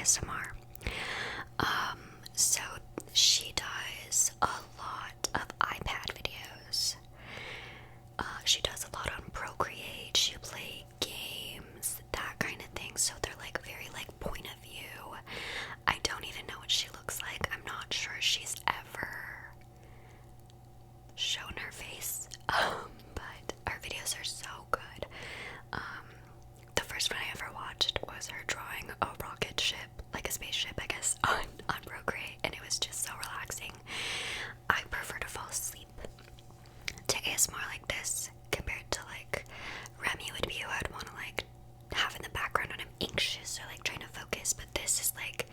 ASMR. So she does a lot of iPad videos. She does a lot on Procreate. She play games, that kind of thing. So they're like very like point of view. I don't even know what she looks like. I'm not sure she's ever shown her face. But her videos are so good. The first one I ever watched was her drawing a rocket ship, like a spaceship, I guess, on Procreate, and it was just so relaxing. I prefer to fall asleep to ASMR like this compared to like Remme would be who I'd want to like have in the background when I'm anxious or like trying to focus, but this is like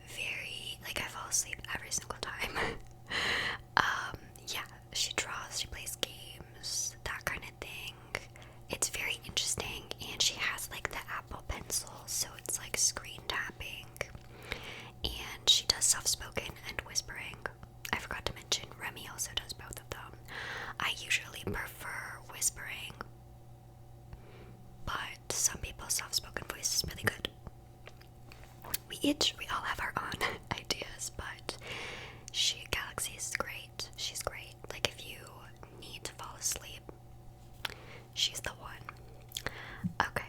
very, like, I fall asleep every single time. Yeah, she draws, she plays games, that kind of thing. It's very interesting, and she has like the Apple Pencil, so it's like screen tapping, and she does soft-spoken and whispering. I forgot to mention, Remme also does both of them. I usually prefer whispering, but some people's soft-spoken voice is really good. We all have our own ideas, but Galaxy is great. She's great. Like, if you need to fall asleep, she's the one. Okay,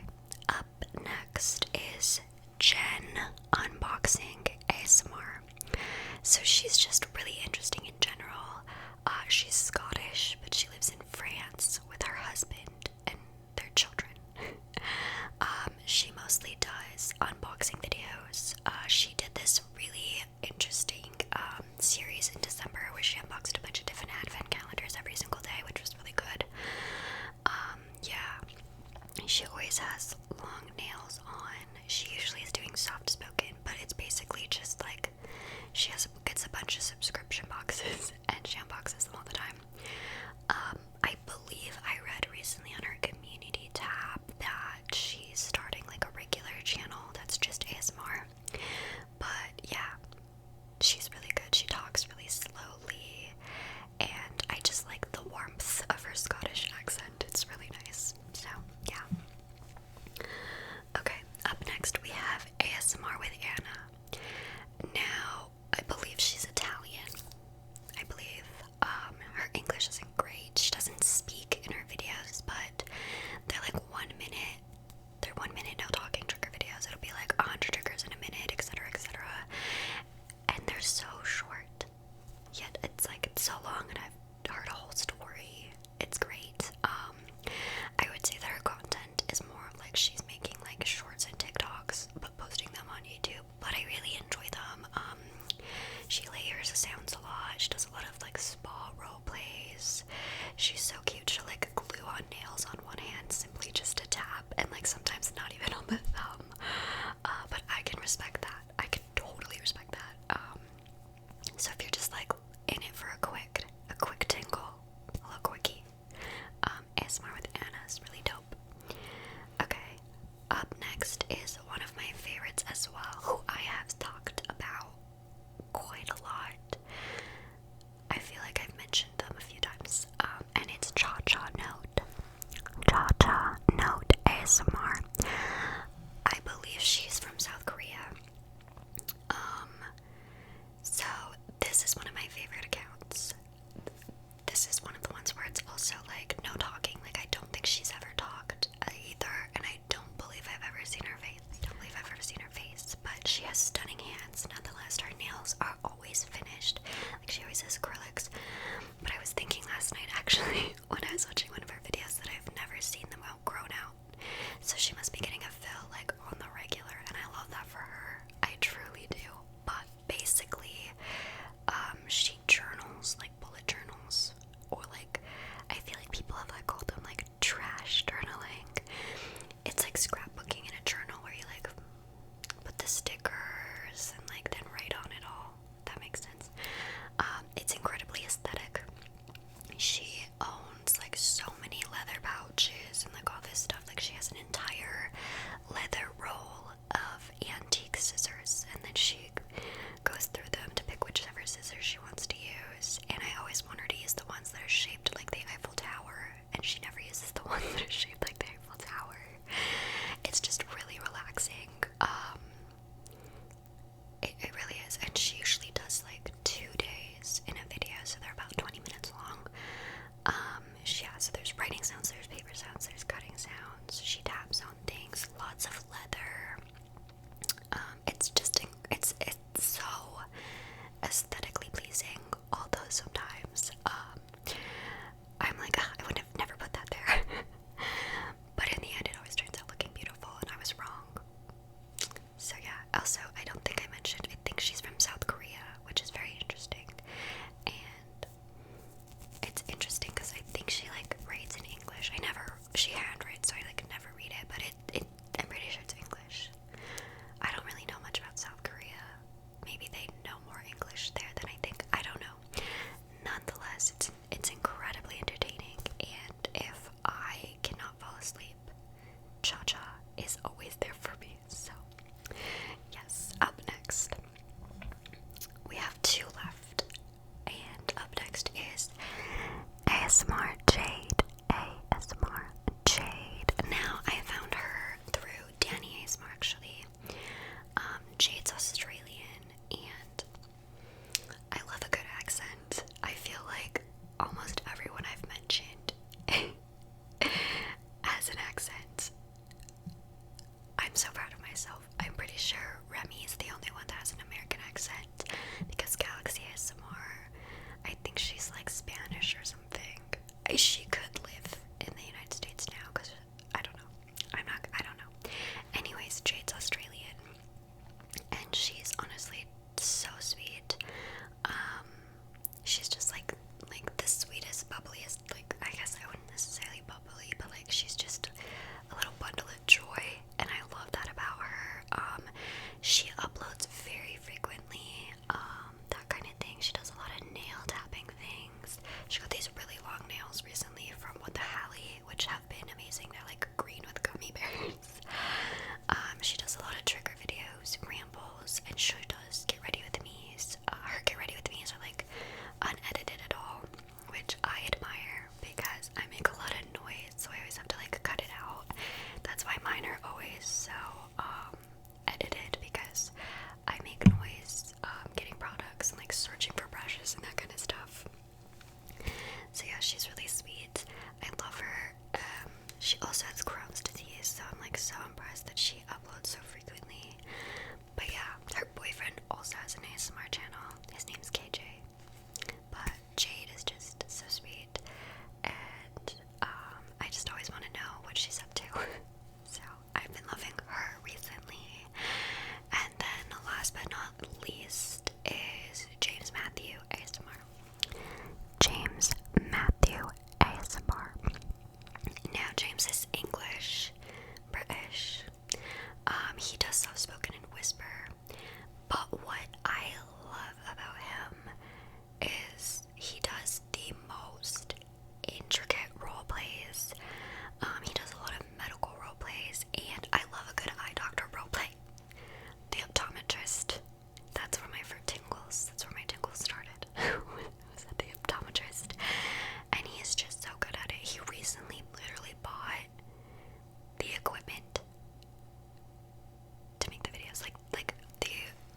up next is Jen unboxing ASMR. So she's just really interesting in general. She's Scottish, but she lives in France with her husband and their children. She mostly does unboxing videos. She did this really interesting series in December where she unboxed a bunch of different advent calendars every single day, which was really good. Yeah, she always has long nails on. She usually is doing soft spoken, but it's basically just like she gets a bunch of subscription boxes and she unboxes them all the time. I believe I read recently on her community tab that she's starting like a regular channel that's just ASMR. But yeah, she's really good. She talks really slowly, and I just like the warmth of her Scottish accent. It's really nice. So yeah. Okay, up next we have ASMR with Anna. Now, I believe she's Italian. I believe. Her English isn't great. She doesn't speak in her videos, but they're like 1 minute. They're 1 minute no talking trigger videos. It'll be like 100 triggers in a minute, etc., etc. And they're so short. Yet it's so long, and I've heard a whole story. It's great. I would say that her content is more of like she's making like shorts and TikToks, but posting them on YouTube. But I really enjoy them. She layers the sounds a lot. She does a lot of like spa role plays. She's so cute. She'll like glue on nails on one hand simply just to tap, and like sometimes not even on the thumb. But I can respect that. I can totally respect that. So if you're just like in it for a quick tingle, a little quickie, ASMR with Anna is really dope. Okay, up next is one of my favorites as well, who I have talked about quite a lot. I feel like I've mentioned them a few times, and it's CHACHA NOTE. CHACHA NOTE ASMR. I believe she's from South Korea. So this is one of my favorite accounts. This is one of the ones where it's also like no talking. Like, I don't think she's ever talked either, and I don't believe I've ever seen her face. But she has stunning hands nonetheless. Her nails are always finished. Like, she always has acrylics. But I was thinking last night, actually, when I was watching one of her videos, that I've never seen them grown out. So she must be getting a fill like on the regular, and I love that for her. I truly do. But basically, she journals, like bullet journals, or like, I feel like people have like called them like trash journaling. It's like scrapbooking in a journal where you like put the stickers and like then write on it all. That makes sense. It's incredibly aesthetic. She owns like so many leather pouches and like all this stuff. Like, she has an entire leather roll of antique scissors, and then she goes through them to pick whichever scissors she wants to use. And I always want her to use the ones that are shaped like the Eiffel Tower, and she never uses the ones that are shaped like the Eiffel Tower. It's just really relaxing. Also, I don't think I mentioned, I think she's from South Korea, which is very interesting. And it's interesting because I think she like writes in English. She handwrites, so I like never read it, but I'm pretty sure it's English. I don't really know much about South Korea. Maybe they know more English there than I think. I don't know. Nonetheless, it's incredibly entertaining, and if I cannot fall asleep, CHACHA is always there for me. So yes, up next we have 2 left, and up next is ASMR Jade. ASMR Jade. Now, I found her through Danny ASMR actually. Jade's Australian, and I love a good accent. I feel like almost everyone I've mentioned has an accent. I'm so proud of myself. I'm pretty sure Remme is the only one that has an American accent, because Galaxy ASMR, I think she's like Spanish or something. She could live in the United States now, because I don't know. I don't know. Anyways, Jade's Australian, and she's honestly so sweet. She's just like the sweetest, bubbliest, like, I guess I wouldn't necessarily bubbly, but like she's just a little bundle of joy, and I love that about her. She uploads very frequently, that kind of thing. She does a lot of nail tapping things. She got these really long nails recently from What the Hallie, which have been amazing. They're like green with gummy bears. She does a lot of trigger videos, rambles, and she does Get Ready With Me's. Her Get Ready With Me's are like unedited at all, which I admire, because I make a lot of noise, so I always have to like cut it out. That's why mine are always so edited, because I make noise getting products and like searching for brushes and that kind of stuff. So yeah, she's really sweet. I love her. She also has Crohn's disease, so I'm like so impressed that she uploads so frequently. But yeah, her boyfriend also has an ASMR channel. His name's KJ. But Jade is just so sweet, and I just always want to know what she's up to. So I've been loving her recently. And then last but not least is James Matthew ASMR. James Matthew ASMR. Now, James is English, British. He does soft-spoken and whisper. But what I love about him is he does the most intricate role plays. He does a lot of medical role plays, and I love a good eye doctor role play. The Optometrist. That's where my tingles. That's where my tingles started. Was at the Optometrist, and he is just so good at it. He recently literally bought the equipment to make the videos, like the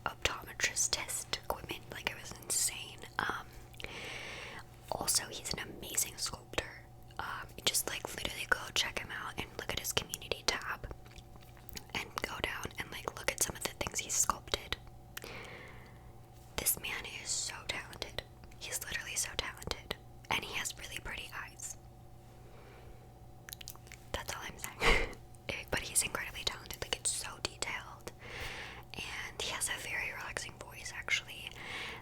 optometrist test equipment. Like, it was insane. Also, he's an amazing sculptor. Just like literally go check him out and look at his community tab, and go down and like look at some of the things he's sculpted. This man is so talented. He's literally so talented, and he has really pretty eyes. That's all I'm saying. But he's incredibly talented. Like, it's so detailed, and he has a very relaxing voice, actually.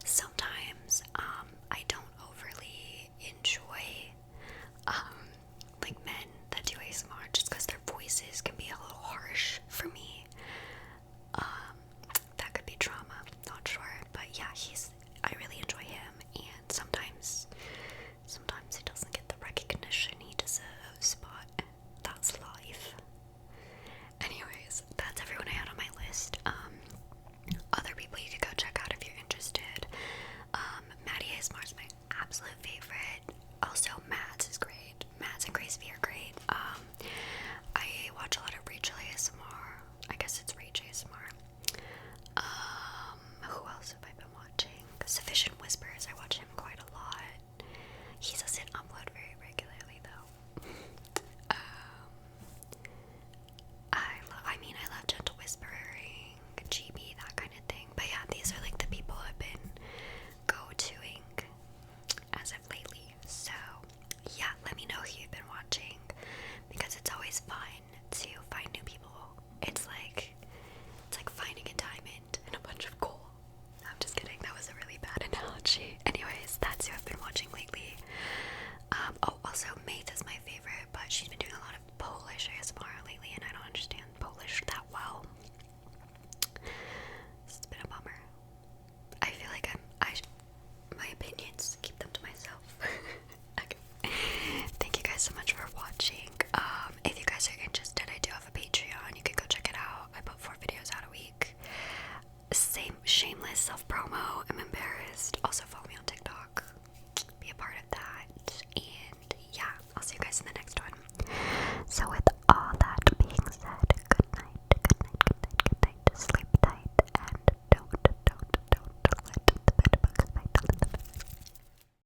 Sometimes I don't overly enjoy like men that do ASMR, just because their voices can be a little harsh for me. That could be trauma, not sure, but yeah, I really enjoy him, and sometimes he doesn't get the recognition he deserves, but that's life. Anyways, that's everyone I had on my list. Other people you could go check out if you're interested. Maddie ASMR is my absolute favorite. Also, Mads is great. Mads and Grace V are great. I watch a lot of Rachel ASMR. I guess it's Rach ASMR. Who else have I been watching? Sufficient Whispers. I watch him quite a lot. He doesn't upload very regularly though. I love Gentle Whispering, GB, that kind of thing. But yeah, these are like the people I've been go-toing as of lately. So yeah, let me know who you've been watching, because it's always fun to find new people. It's like finding a diamond. shameless self promo. I'm embarrassed. Also, follow me on TikTok. Be a part of that. And yeah, I'll see you guys in the next one. So, with